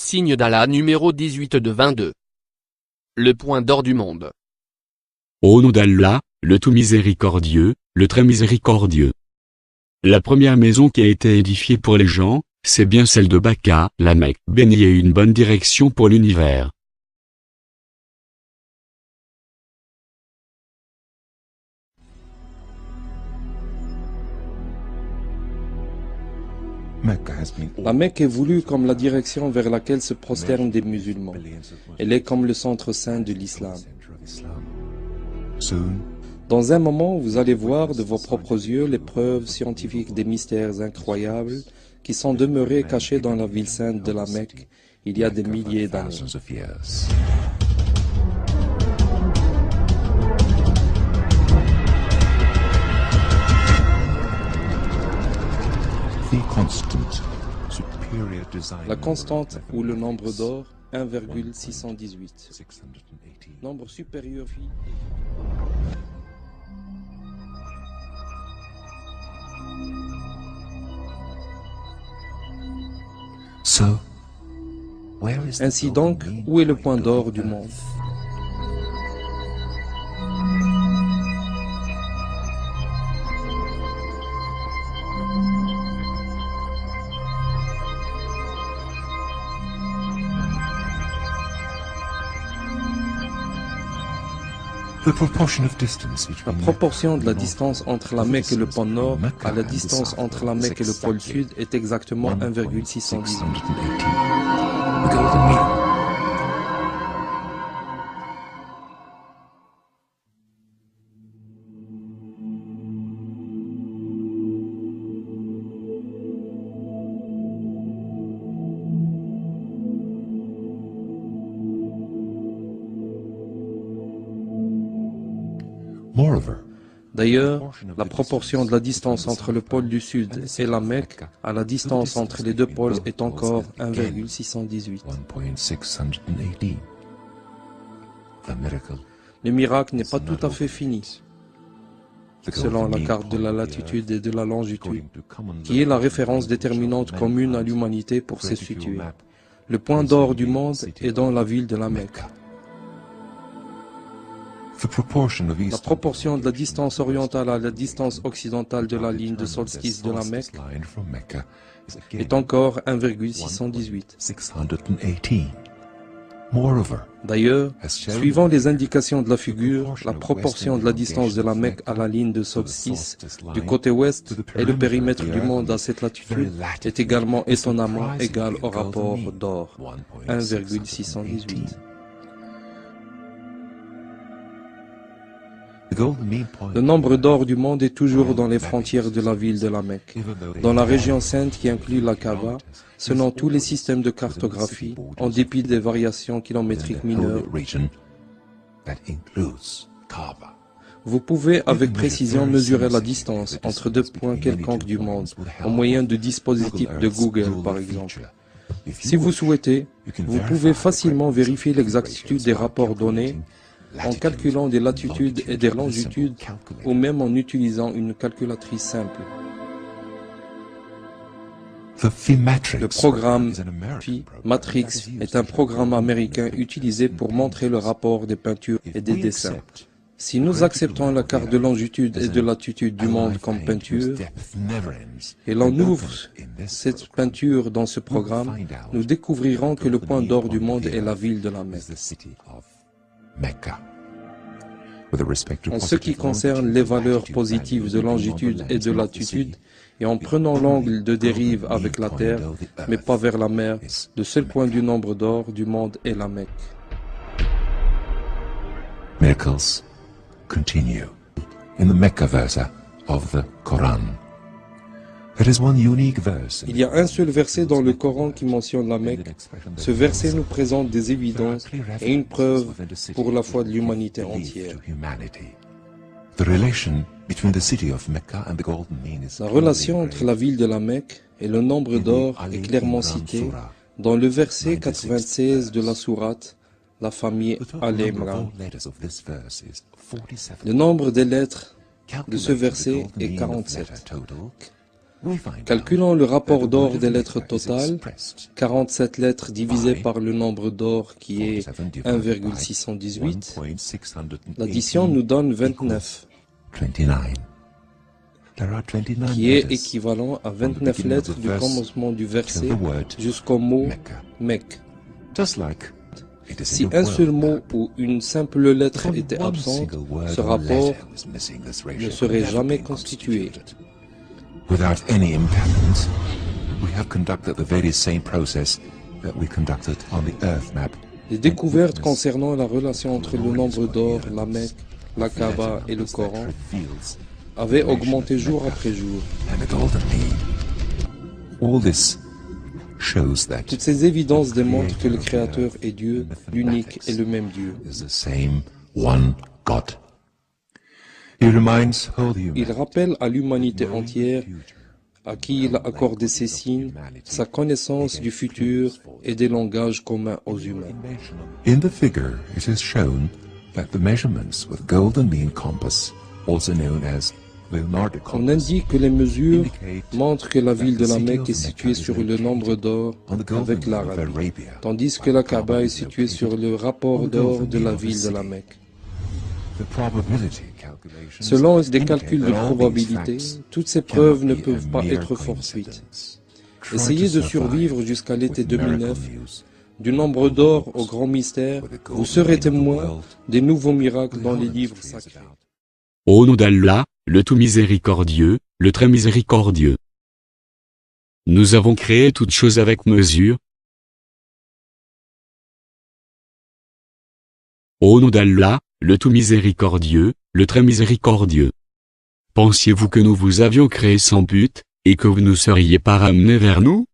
Signe d'Allah numéro 18 de 22. Le point d'or du monde. Au nom d'Allah, le tout miséricordieux, le très miséricordieux. La première maison qui a été édifiée pour les gens, c'est bien celle de Bakka, la Mecque, bénie et une bonne direction pour l'univers. La Mecque est voulue comme la direction vers laquelle se prosternent des musulmans. Elle est comme le centre saint de l'islam. Dans un moment, vous allez voir de vos propres yeux les preuves scientifiques des mystères incroyables qui sont demeurés cachés dans la ville sainte de la Mecque il y a des milliers d'années. La constante ou le nombre d'or, 1,618. Nombre supérieur. Ainsi donc, où est le point d'or du monde? La proportion de la distance entre la Mecque et le pôle Nord à la distance entre la Mecque et le pôle Sud est exactement 1,618. D'ailleurs, la proportion de la distance entre le pôle du Sud et la Mecque à la distance entre les deux pôles est encore 1,618. Le miracle n'est pas tout à fait fini. Selon la carte de la latitude et de la longitude, qui est la référence déterminante commune à l'humanité pour se situer, le point d'or du monde est dans la ville de la Mecque. La proportion de la distance orientale à la distance occidentale de la ligne de solstice de la Mecque est encore 1,618. D'ailleurs, suivant les indications de la figure, la proportion de la distance de la Mecque à la ligne de solstice du côté ouest et le périmètre du monde à cette latitude est également étonnamment égal au rapport d'or, 1,618. Le nombre d'or du monde est toujours dans les frontières de la ville de la Mecque, dans la région sainte qui inclut la Kaaba, selon tous les systèmes de cartographie, en dépit des variations kilométriques mineures. Vous pouvez avec précision mesurer la distance entre deux points quelconques du monde, au moyen de dispositifs de Google par exemple. Si vous souhaitez, vous pouvez facilement vérifier l'exactitude des rapports donnés en calculant des latitudes et des longitudes ou même en utilisant une calculatrice simple. Le programme Matrix est un programme américain utilisé pour montrer le rapport des peintures et des dessins. Si nous acceptons la carte de longitude et de latitude du monde comme peinture, et l'on ouvre cette peinture dans ce programme, nous découvrirons que le point d'or du monde est la ville de la Mecque. En ce qui concerne les valeurs positives de longitude et de latitude, et en prenant l'angle de dérive avec la Terre, mais pas vers la mer, le seul point du nombre d'or du monde est la Mecque. Miracles continue in the Mecca verse of the Quran. Il y a un seul verset dans le Coran qui mentionne la Mecque. Ce verset nous présente des évidences et une preuve pour la foi de l'humanité entière. La relation entre la ville de la Mecque et le nombre d'or est clairement citée dans le verset 96 de la sourate, la famille Al-Imran. Le nombre des lettres de ce verset est 47. Calculons le rapport d'or des lettres totales, 47 lettres divisées par le nombre d'or qui est 1,618. L'addition nous donne 29, qui est équivalent à 29 lettres du commencement du verset jusqu'au mot Mecque. Si un seul mot ou une simple lettre était absente, ce rapport ne serait jamais constitué. Without any impairment, we have conducted the very same process that we conducted on the Earth map. Les découvertes concernant la relation entre le nombre d'or, la Mecque, la Kaaba et le Coran avaient augmenté jour après jour. And the golden mean. All this shows that Toutes ces évidences démontrent que le Créateur est Dieu, l'unique et le même Dieu. is the same one God. He reminds whole Il humanity rappelle à l'humanité entière, à qui il a accordé ses signes, sa connaissance du futur et des langages communs aux humains. In the figure, it is shown that the measurements with golden mean compass, also known as Leonardo On compass, indique que les mesures montrent que la ville de la Mecque est située sur le nombre d'or on the golden avec mean of l'Arabie, Arabia, tandis que la Kaaba est située sur le rapport d'or de la ville de la Mecque. the probability calculations Selon des indicate calculs de that all these probabilité, facts toutes ces cannot preuves ne be a peuvent pas mere être fortuites. coincidence. Essayez de survivre jusqu'à l'été 2009. Du nombre d'or au grand mystère, vous serez témoin des nouveaux miracles dans les livres sacrés. Au nom d'Allah, le tout miséricordieux, le très miséricordieux. Nous avons créé toutes choses avec mesure. Au nom d'Allah, le tout miséricordieux, le très miséricordieux. Pensiez-vous que nous vous avions créé sans but, et que vous ne seriez pas ramenés vers nous?